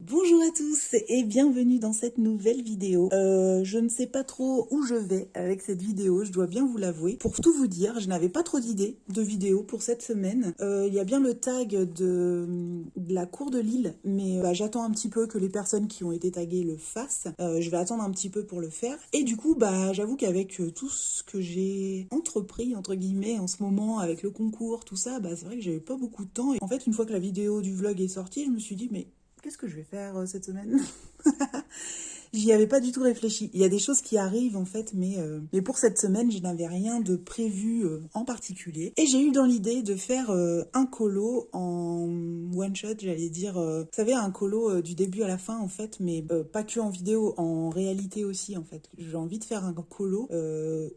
Bonjour à tous et bienvenue dans cette nouvelle vidéo. Je ne sais pas trop où je vais avec cette vidéo, je dois bien vous l'avouer. Pour tout vous dire, je n'avais pas trop d'idées de vidéos pour cette semaine. Il y a bien le tag de la cour de Lille, mais j'attends un petit peu que les personnes qui ont été taguées le fassent. Je vais attendre un petit peu pour le faire. Et du coup, j'avoue qu'avec tout ce que j'ai entrepris, entre guillemets, en ce moment, avec le concours, tout ça, c'est vrai que j'avais pas beaucoup de temps. Et en fait, une fois que la vidéo du vlog est sortie, je me suis dit, mais qu'est-ce que je vais faire cette semaine? J'y avais pas du tout réfléchi. Il y a des choses qui arrivent en fait, mais pour cette semaine, je n'avais rien de prévu en particulier. Et j'ai eu dans l'idée de faire un colo en one shot, j'allais dire. Vous savez, un colo du début à la fin en fait, mais pas que en vidéo, en réalité aussi en fait. J'ai envie de faire un colo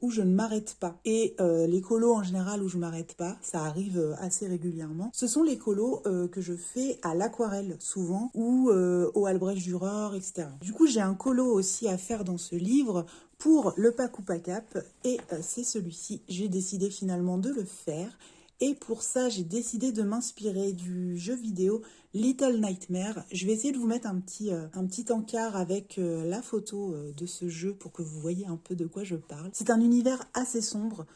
où je ne m'arrête pas. Et les colos en général où je m'arrête pas, ça arrive assez régulièrement. Ce sont les colos que je fais à l'aquarelle souvent ou au Albrecht Dürer, etc. Du coup, j'ai un colo aussi à faire dans ce livre pour le pack ou pack up et c'est celui-ci. J'ai décidé finalement de le faire et pour ça j'ai décidé de m'inspirer du jeu vidéo Little Nightmares. Je vais essayer de vous mettre un petit encart avec la photo de ce jeu pour que vous voyez un peu de quoi je parle. C'est un univers assez sombre,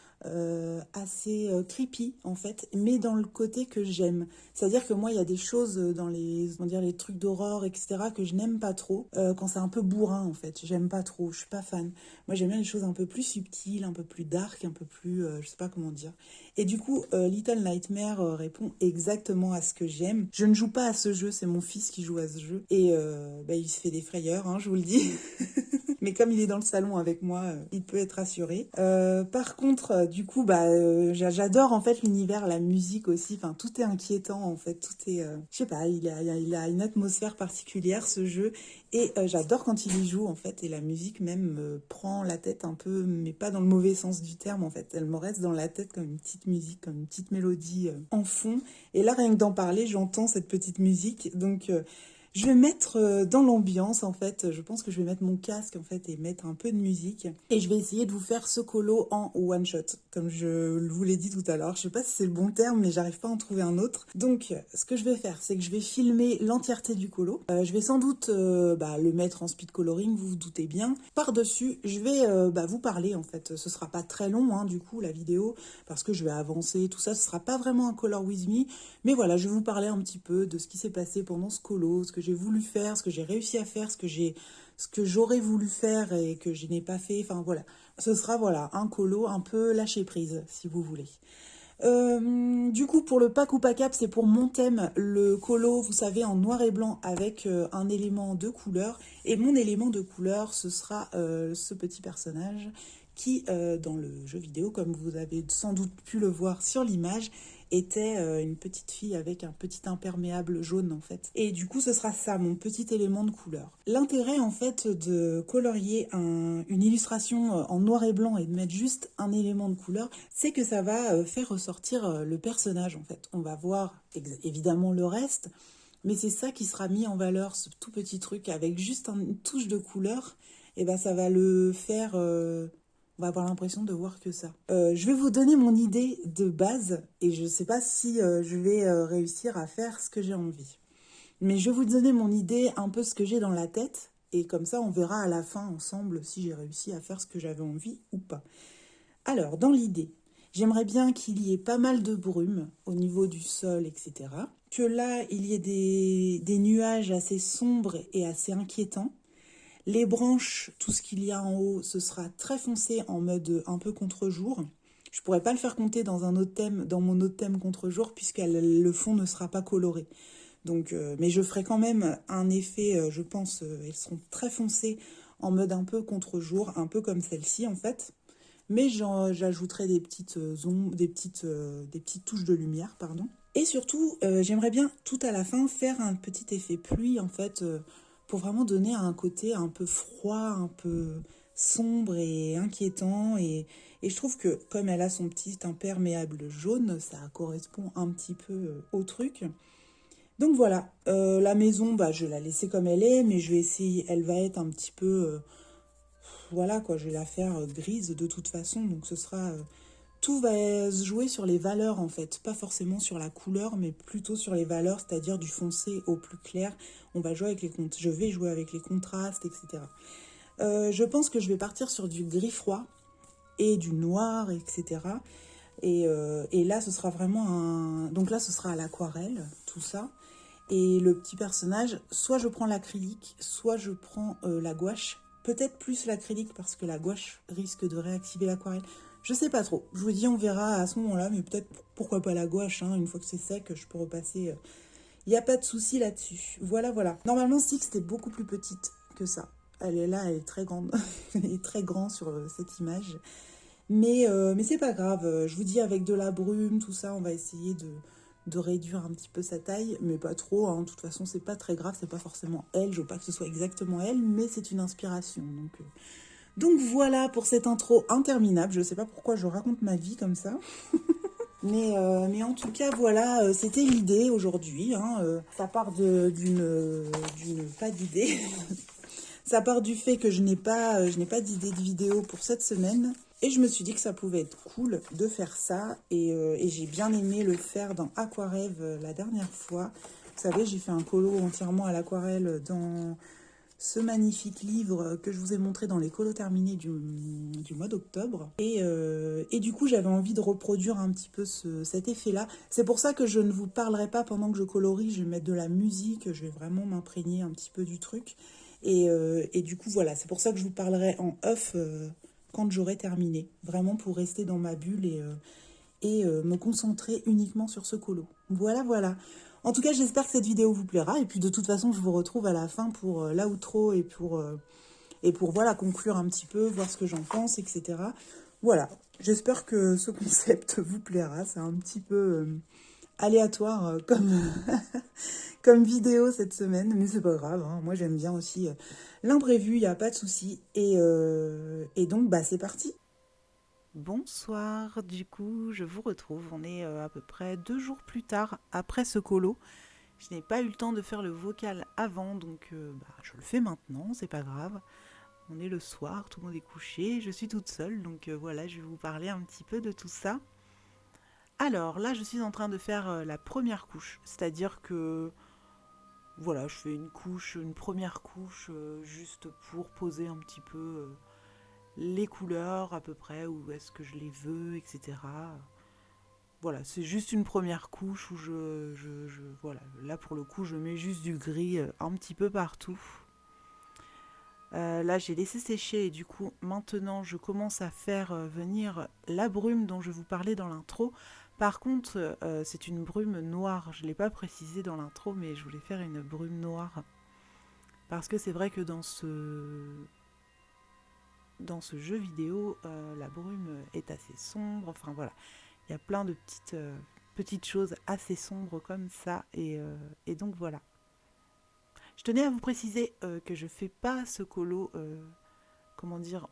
assez creepy en fait, mais dans le côté que j'aime. C'est-à-dire que moi, il y a des choses dans les trucs d'horreur, etc., que je n'aime pas trop. Quand c'est un peu bourrin, en fait, j'aime pas trop, je suis pas fan. Moi, j'aime bien les choses un peu plus subtiles, un peu plus dark, un peu plus, je sais pas comment dire. Et du coup, Little Nightmare répond exactement à ce que j'aime. Je ne joue pas à ce jeu, c'est mon fils qui joue à ce jeu. Et il se fait des frayeurs, hein, je vous le dis. Mais comme il est dans le salon avec moi, il peut être rassuré. Par contre, du coup, j'adore en fait l'univers, la musique aussi. Enfin, tout est inquiétant en fait. Tout est, je sais pas, il a une atmosphère particulière ce jeu. Et j'adore quand il y joue en fait. Et la musique même me prend la tête un peu, mais pas dans le mauvais sens du terme en fait. Elle me reste dans la tête comme une petite musique, comme une petite mélodie en fond. Et là, rien que d'en parler, j'entends cette petite musique. Donc je vais mettre dans l'ambiance en fait, je pense que je vais mettre mon casque en fait et mettre un peu de musique. Et je vais essayer de vous faire ce colo en one shot, comme je vous l'ai dit tout à l'heure. Je sais pas si c'est le bon terme, mais j'arrive pas à en trouver un autre. Donc ce que je vais faire, c'est que je vais filmer l'entièreté du colo. Je vais sans doute le mettre en speed coloring, vous vous doutez bien. Par-dessus, je vais vous parler en fait. Ce sera pas très long hein, du coup la vidéo, parce que je vais avancer, tout ça. Ce sera pas vraiment un color with me, mais voilà, je vais vous parler un petit peu de ce qui s'est passé pendant ce colo, ce que j'ai voulu faire, ce que j'ai réussi à faire, ce que j'aurais voulu faire et que je n'ai pas fait. Enfin voilà, ce sera voilà un colo un peu lâcher prise, si vous voulez. Du coup, pour le pack ou pack up, c'est pour mon thème, le colo, vous savez, en noir et blanc avec un élément de couleur. Et mon élément de couleur, ce sera ce petit personnage qui, dans le jeu vidéo, comme vous avez sans doute pu le voir sur l'image, était une petite fille avec un petit imperméable jaune en fait. Et du coup, ce sera ça, mon petit élément de couleur. L'intérêt en fait de colorier une illustration en noir et blanc et de mettre juste un élément de couleur, c'est que ça va faire ressortir le personnage en fait. On va voir évidemment le reste, mais c'est ça qui sera mis en valeur, ce tout petit truc avec juste une touche de couleur, et ça va le faire... on va avoir l'impression de voir que ça. Je vais vous donner mon idée de base et je ne sais pas si je vais réussir à faire ce que j'ai envie. Mais je vais vous donner mon idée, un peu ce que j'ai dans la tête et comme ça on verra à la fin ensemble si j'ai réussi à faire ce que j'avais envie ou pas. Alors, dans l'idée, j'aimerais bien qu'il y ait pas mal de brume au niveau du sol, etc. Que là, il y ait des nuages assez sombres et assez inquiétants. Les branches, tout ce qu'il y a en haut, ce sera très foncé en mode un peu contre-jour. Je pourrais pas le faire compter dans un autre thème, dans mon autre thème contre-jour, puisque le fond ne sera pas coloré. Donc, mais je ferai quand même un effet, je pense, elles seront très foncées en mode un peu contre-jour, un peu comme celle-ci en fait. Mais j'ajouterai des petites ombres, des petites touches de lumière, pardon. Et surtout, j'aimerais bien tout à la fin faire un petit effet pluie en fait, pour vraiment donner un côté un peu froid, un peu sombre et inquiétant. Et je trouve que comme elle a son petit imperméable jaune, ça correspond un petit peu au truc. Donc voilà, la maison, je vais la laisser comme elle est, mais je vais essayer, elle va être un petit peu... voilà quoi, je vais la faire grise de toute façon, donc ce sera tout va se jouer sur les valeurs en fait, pas forcément sur la couleur, mais plutôt sur les valeurs, c'est-à-dire du foncé au plus clair. On va jouer avec je vais jouer avec les contrastes, etc. Je pense que je vais partir sur du gris froid et du noir, etc. Et là, ce sera vraiment un... Donc là, ce sera à l'aquarelle, tout ça. Et le petit personnage, soit je prends l'acrylique, soit je prends la gouache. Peut-être plus l'acrylique parce que la gouache risque de réactiver l'aquarelle. Je sais pas trop. Je vous dis, on verra à ce moment-là, mais peut-être pourquoi pas la gouache. Hein, une fois que c'est sec, je peux repasser. Il n'y a pas de souci là-dessus. Voilà, voilà. Normalement, Six était beaucoup plus petite que ça. Elle est là, elle est très grande. Elle est très grande sur cette image. Mais c'est pas grave. Je vous dis, avec de la brume, tout ça, on va essayer de réduire un petit peu sa taille, mais pas trop. Hein. De toute façon, c'est pas très grave. C'est pas forcément elle. Je veux pas que ce soit exactement elle, mais c'est une inspiration. Donc voilà pour cette intro interminable. Je sais pas pourquoi je raconte ma vie comme ça. Mais en tout cas, voilà, c'était l'idée aujourd'hui. Hein, ça part pas d'idée. Ça part du fait que je n'ai pas d'idée de vidéo pour cette semaine. Et je me suis dit que ça pouvait être cool de faire ça. Et j'ai bien aimé le faire dans Aquarève la dernière fois. Vous savez, j'ai fait un colo entièrement à l'aquarelle dans ce magnifique livre que je vous ai montré dans les colos terminés du mois d'octobre. Et du coup, j'avais envie de reproduire un petit peu cet effet-là. C'est pour ça que je ne vous parlerai pas pendant que je colorie. Je vais mettre de la musique, je vais vraiment m'imprégner un petit peu du truc. Et du coup, voilà, c'est pour ça que je vous parlerai en off quand j'aurai terminé. Vraiment pour rester dans ma bulle et me concentrer uniquement sur ce colo. Voilà, voilà. En tout cas, j'espère que cette vidéo vous plaira. Et puis de toute façon, je vous retrouve à la fin pour l'outro et pour voilà, conclure un petit peu, voir ce que j'en pense, etc. Voilà, j'espère que ce concept vous plaira. C'est un petit peu aléatoire comme vidéo cette semaine, mais c'est pas grave. Hein. Moi, j'aime bien aussi l'imprévu, il n'y a pas de souci. Et donc, bah, c'est parti. Bonsoir, du coup, je vous retrouve. On est à peu près 2 jours plus tard après ce colo. Je n'ai pas eu le temps de faire le vocal avant, donc je le fais maintenant, c'est pas grave. On est le soir, tout le monde est couché, je suis toute seule, donc voilà, je vais vous parler un petit peu de tout ça. Alors là, je suis en train de faire la première couche, c'est-à-dire que voilà, je fais une première couche juste pour poser un petit peu les couleurs à peu près, où est-ce que je les veux, etc. Voilà, c'est juste une première couche où voilà, là pour le coup, je mets juste du gris un petit peu partout. Là, j'ai laissé sécher et du coup, maintenant, je commence à faire venir la brume dont je vous parlais dans l'intro. Par contre, c'est une brume noire. Je ne l'ai pas précisé dans l'intro, mais je voulais faire une brume noire. Parce que c'est vrai que dans ce jeu vidéo, la brume est assez sombre. Enfin voilà, il y a plein de petites choses assez sombres comme ça. Et donc voilà. Je tenais à vous préciser que je ne fais pas ce colo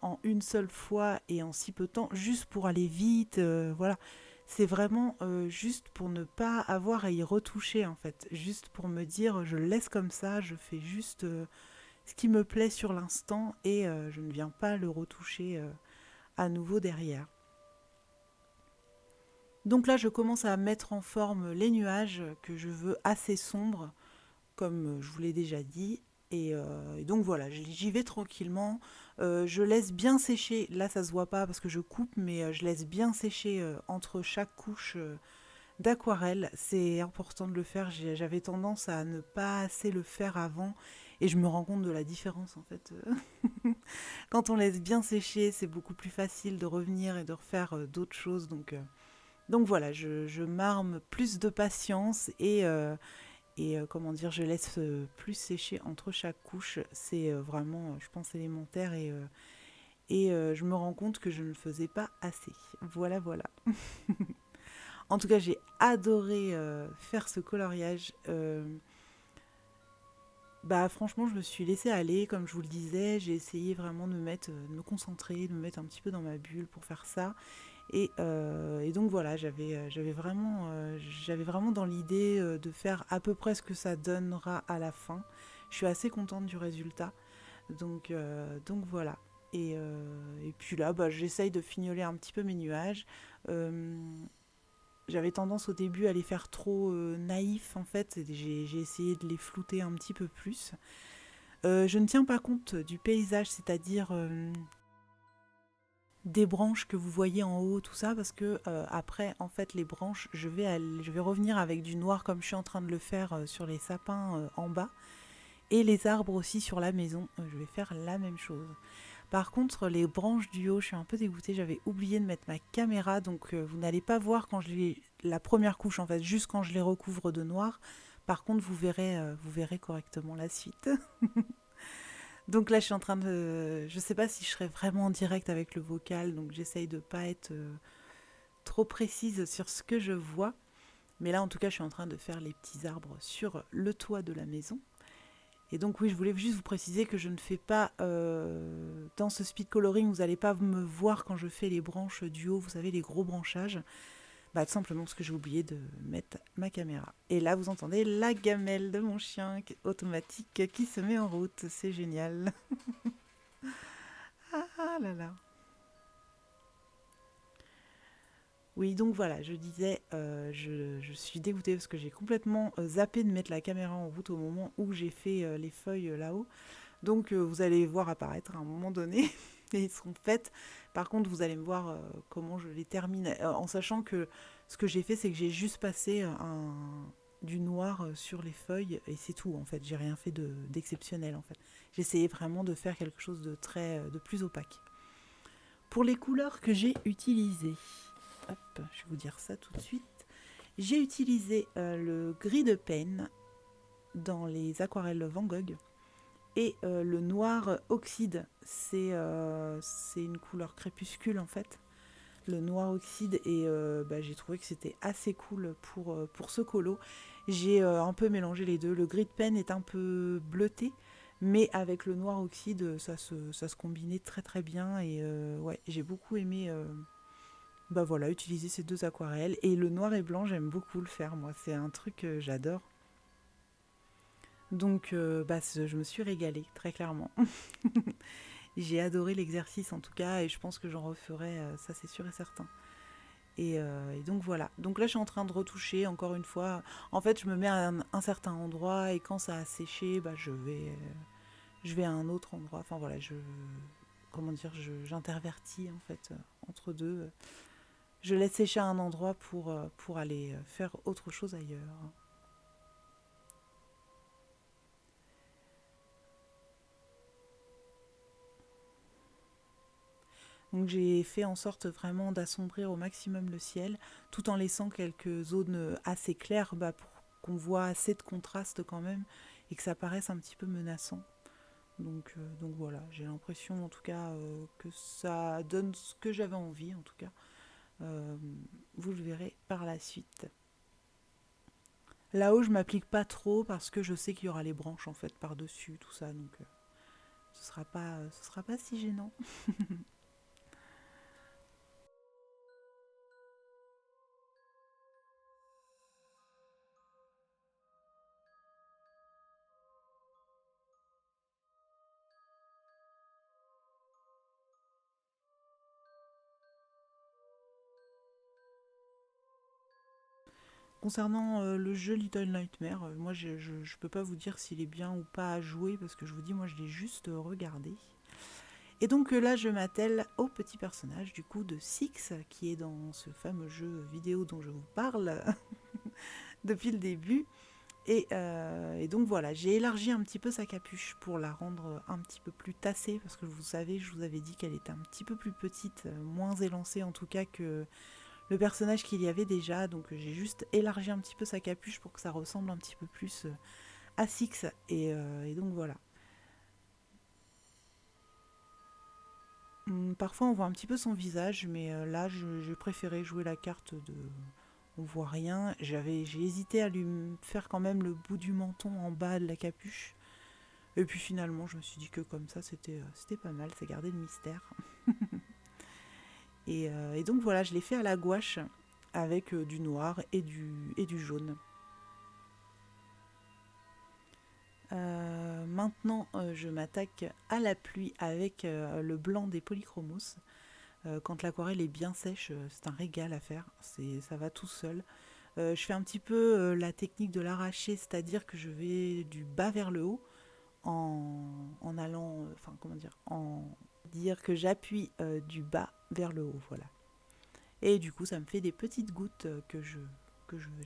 en une seule fois et en si peu de temps, juste pour aller vite. Voilà. C'est vraiment juste pour ne pas avoir à y retoucher en fait. Juste pour me dire, je le laisse comme ça, je fais juste ce qui me plaît sur l'instant et je ne viens pas le retoucher à nouveau derrière. Donc là, je commence à mettre en forme les nuages que je veux assez sombres, comme je vous l'ai déjà dit. Et donc voilà, j'y vais tranquillement. Je laisse bien sécher. Là, ça se voit pas parce que je coupe, mais je laisse bien sécher entre chaque couche d'aquarelle. C'est important de le faire. J'avais tendance à ne pas assez le faire avant. Et je me rends compte de la différence en fait. Quand on laisse bien sécher, c'est beaucoup plus facile de revenir et de refaire d'autres choses. Donc voilà, je m'arme plus de patience et je laisse plus sécher entre chaque couche. C'est vraiment, je pense, élémentaire et je me rends compte que je ne le faisais pas assez. Voilà, voilà. En tout cas, j'ai adoré faire ce coloriage. Franchement, je me suis laissée aller, comme je vous le disais. J'ai essayé vraiment de me concentrer, de me mettre un petit peu dans ma bulle pour faire ça. Et donc voilà, j'avais vraiment dans l'idée de faire à peu près ce que ça donnera à la fin. Je suis assez contente du résultat. Donc voilà. Et puis là, bah, j'essaye de fignoler un petit peu mes nuages. Euh, J'avais tendance au début à les faire trop naïfs en fait. J'ai essayé de les flouter un petit peu plus. Je ne tiens pas compte du paysage, c'est-à-dire des branches que vous voyez en haut, tout ça, parce que après, en fait, les branches, je vais revenir avec du noir comme je suis en train de le faire sur les sapins en bas, et les arbres aussi sur la maison. Je vais faire la même chose. Par contre, les branches du haut, je suis un peu dégoûtée, j'avais oublié de mettre ma caméra, donc vous n'allez pas voir quand la première couche, en fait, juste quand je les recouvre de noir. Par contre, vous verrez correctement la suite. Donc là, je suis en train de... Je sais pas si je serai vraiment en direct avec le vocal, donc j'essaye de pas être trop précise sur ce que je vois. Mais là, en tout cas, je suis en train de faire les petits arbres sur le toit de la maison. Et donc oui, je voulais juste vous préciser que je ne fais pas... dans ce speed coloring, vous n'allez pas me voir quand je fais les branches du haut, vous savez, les gros branchages. Bah, tout simplement parce que j'ai oublié de mettre ma caméra. Et là, vous entendez la gamelle de mon chien automatique qui se met en route. C'est génial. Ah là là. Oui, donc voilà, je disais, je suis dégoûtée parce que j'ai complètement zappé de mettre la caméra en route au moment où j'ai fait les feuilles là-haut. Donc vous allez voir apparaître à un moment donné, et ils seront faites. Par contre, vous allez me voir comment je les termine, en sachant que ce que j'ai fait, c'est que j'ai juste passé du noir sur les feuilles, et c'est tout en fait. J'ai rien fait d'exceptionnel en fait. J'essayais vraiment de faire quelque chose de de plus opaque. Pour les couleurs que j'ai utilisées, hop, je vais vous dire ça tout de suite. J'ai utilisé le gris de Pen dans les aquarelles Van Gogh et le noir oxyde. C'est une couleur crépuscule en fait. Le noir oxyde et bah, j'ai trouvé que c'était assez cool pour ce colo. J'ai un peu mélangé les deux. Le gris de Pen est un peu bleuté, mais avec le noir oxyde, ça se combinait très très bien et ouais, j'ai beaucoup aimé bah voilà, utiliser ces deux aquarelles. Et le noir et blanc, j'aime beaucoup le faire, moi. C'est un truc que j'adore. Donc, bah, je me suis régalée, très clairement. J'ai adoré l'exercice, en tout cas, et je pense que j'en referai, ça c'est sûr et certain. Et donc voilà. Donc là, je suis en train de retoucher, encore une fois. En fait, je me mets à un certain endroit, et quand ça a séché, bah, je vais à un autre endroit. Enfin voilà, comment dire, j'intervertis, en fait, entre deux. Je laisse sécher à un endroit pour aller faire autre chose ailleurs. Donc j'ai fait en sorte vraiment d'assombrir au maximum le ciel, tout en laissant quelques zones assez claires bah, pour qu'on voit assez de contraste quand même et que ça paraisse un petit peu menaçant. Donc voilà, j'ai l'impression en tout cas que ça donne ce que j'avais envie en tout cas. Euh, Vous le verrez par la suite. Là-haut, je m'applique pas trop parce que je sais qu'il y aura les branches en fait par-dessus, tout ça, donc ce sera pas si gênant. Concernant le jeu Little Nightmare, moi je peux pas vous dire s'il est bien ou pas à jouer parce que je vous dis, moi je l'ai juste regardé. Et donc là je m'attelle au petit personnage du coup de Six qui est dans ce fameux jeu vidéo dont je vous parle depuis le début. Et donc voilà, j'ai élargi un petit peu sa capuche pour la rendre un petit peu plus tassée parce que vous savez, je vous avais dit qu'elle était un petit peu plus petite, moins élancée en tout cas que le personnage qu'il y avait déjà, donc j'ai juste élargi un petit peu sa capuche pour que ça ressemble un petit peu plus à Six, et donc voilà. Parfois on voit un petit peu son visage, mais là j'ai préféré jouer la carte de on voit rien. J'ai hésité à lui faire quand même le bout du menton en bas de la capuche, et puis finalement je me suis dit que comme ça c'était pas mal, ça gardait le mystère. Et donc voilà, je l'ai fait à la gouache avec du noir et du jaune. Maintenant, je m'attaque à la pluie avec le blanc des Polychromos. Quand l'aquarelle est bien sèche, c'est un régal à faire, ça va tout seul. Je fais un petit peu la technique de l'arracher, c'est-à-dire que je vais du bas vers le haut en allant, enfin comment dire, en dire que j'appuie du bas vers le haut, voilà. Et du coup, ça me fait des petites gouttes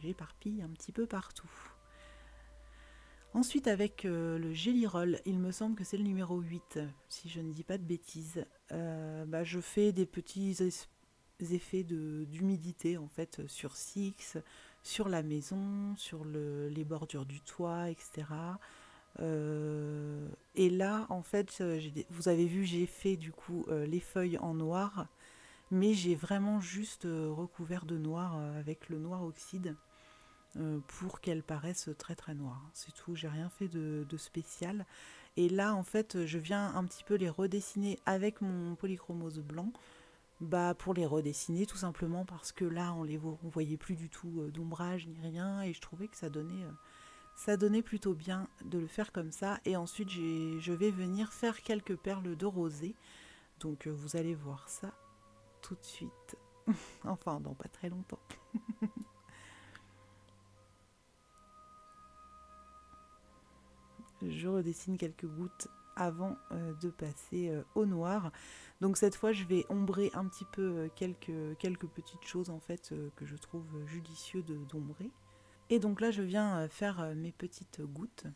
j'éparpille un petit peu partout. Ensuite, avec le Jelly Roll, il me semble que c'est le numéro 8, si je ne dis pas de bêtises, je fais des petits effets d'humidité en fait sur Six, sur la maison, sur les bordures du toit, etc. Et là, en fait, vous avez vu, j'ai fait du coup les feuilles en noir, mais j'ai vraiment juste recouvert de noir avec le noir oxyde pour qu'elles paraissent très très noires. C'est tout, j'ai rien fait de spécial. Et là, en fait, je viens un petit peu les redessiner avec mon polychromose blanc, pour les redessiner tout simplement parce que là, on voyait plus du tout d'ombrage ni rien, et je trouvais que ça donnait plutôt bien de le faire comme ça. Et ensuite, je vais venir faire quelques perles de rosée. Donc, vous allez voir ça tout de suite. Enfin, dans pas très longtemps. Je redessine quelques gouttes avant de passer au noir. Donc cette fois, je vais ombrer un petit peu quelques petites choses en fait que je trouve judicieux d'ombrer. Et donc là, je viens faire mes petites gouttes.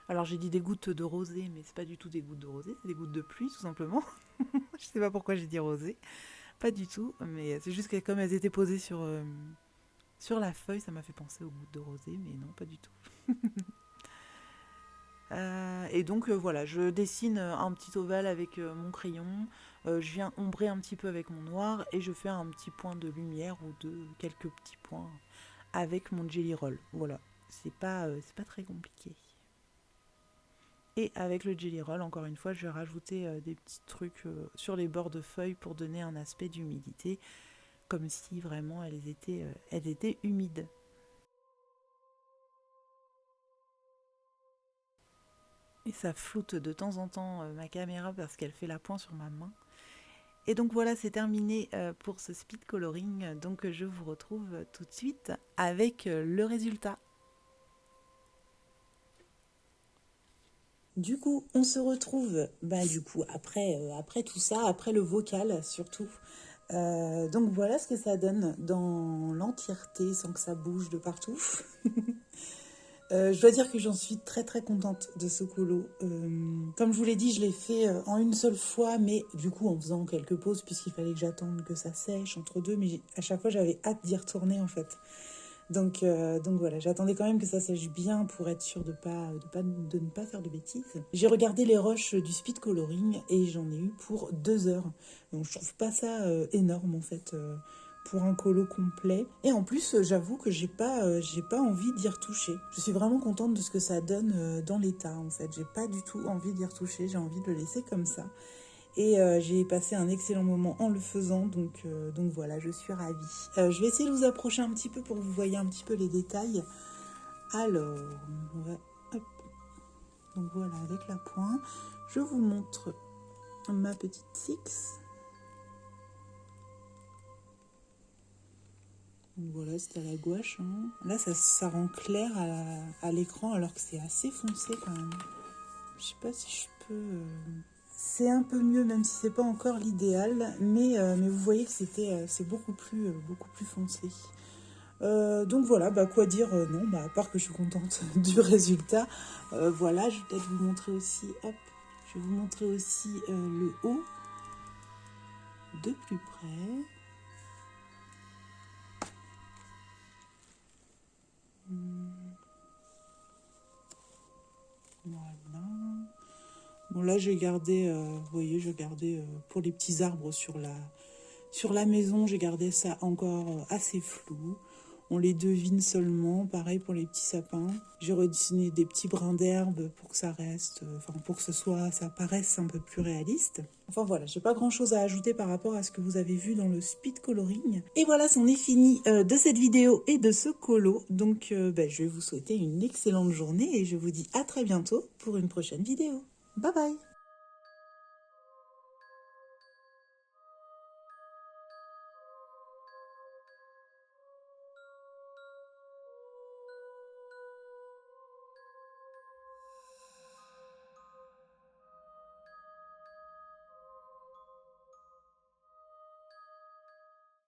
Alors j'ai dit des gouttes de rosée, mais c'est pas du tout des gouttes de rosée, c'est des gouttes de pluie tout simplement. Je sais pas pourquoi j'ai dit rosée, pas du tout, mais c'est juste que comme elles étaient posées sur la feuille, ça m'a fait penser aux gouttes de rosée, mais non, pas du tout. Et donc voilà, je dessine un petit ovale avec mon crayon, je viens ombrer un petit peu avec mon noir et je fais un petit point de lumière ou quelques petits points avec mon Jelly Roll. Voilà, c'est pas très compliqué. Et avec le Jelly Roll, encore une fois, je vais rajouter des petits trucs sur les bords de feuilles pour donner un aspect d'humidité, comme si vraiment elles étaient humides. Et ça floute de temps en temps ma caméra parce qu'elle fait la pointe sur ma main. Et donc voilà, c'est terminé pour ce speed coloring. Donc je vous retrouve tout de suite avec le résultat. Du coup, on se retrouve après tout ça, après le vocal surtout. Donc voilà ce que ça donne dans l'entièreté sans que ça bouge de partout. Je dois dire que j'en suis très très contente de ce colo. Comme je vous l'ai dit, je l'ai fait en une seule fois, mais du coup en faisant quelques pauses puisqu'il fallait que j'attende que ça sèche entre deux. Mais à chaque fois, j'avais hâte d'y retourner en fait. Donc voilà, j'attendais quand même que ça sèche bien pour être sûre de ne pas faire de bêtises. J'ai regardé les rushs du speed coloring et j'en ai eu pour 2 heures. Donc je trouve pas ça énorme en fait pour un colo complet. Et en plus, j'avoue que j'ai pas envie d'y retoucher. Je suis vraiment contente de ce que ça donne dans l'état en fait. J'ai pas du tout envie d'y retoucher, j'ai envie de le laisser comme ça. Et j'ai passé un excellent moment en le faisant, donc voilà, je suis ravie. Je vais essayer de vous approcher un petit peu pour que vous voyez un petit peu les détails. Alors, on va, hop. Donc voilà, avec la pointe, je vous montre ma petite Six. Donc voilà, c'est à la gouache. Hein. Là, ça rend clair à l'écran alors que c'est assez foncé quand même. Je sais pas si je peux... C'est un peu mieux, même si c'est pas encore l'idéal, mais vous voyez que c'est beaucoup plus foncé. Donc voilà, quoi dire, non, à part que je suis contente du résultat. Voilà, je vais peut-être vous montrer aussi, hop, je vais vous montrer aussi le haut de plus près. Voilà. Bon là j'ai gardé, vous voyez, je gardais pour les petits arbres sur la maison, j'ai gardé ça encore assez flou. on les devine seulement. Pareil pour les petits sapins. J'ai redessiné des petits brins d'herbe pour que ça reste, pour que ça paraisse un peu plus réaliste. Enfin voilà, j'ai pas grand chose à ajouter par rapport à ce que vous avez vu dans le speed coloring. Et voilà, c'en est fini de cette vidéo et de ce colo. Donc je vais vous souhaiter une excellente journée et je vous dis à très bientôt pour une prochaine vidéo. Bye bye!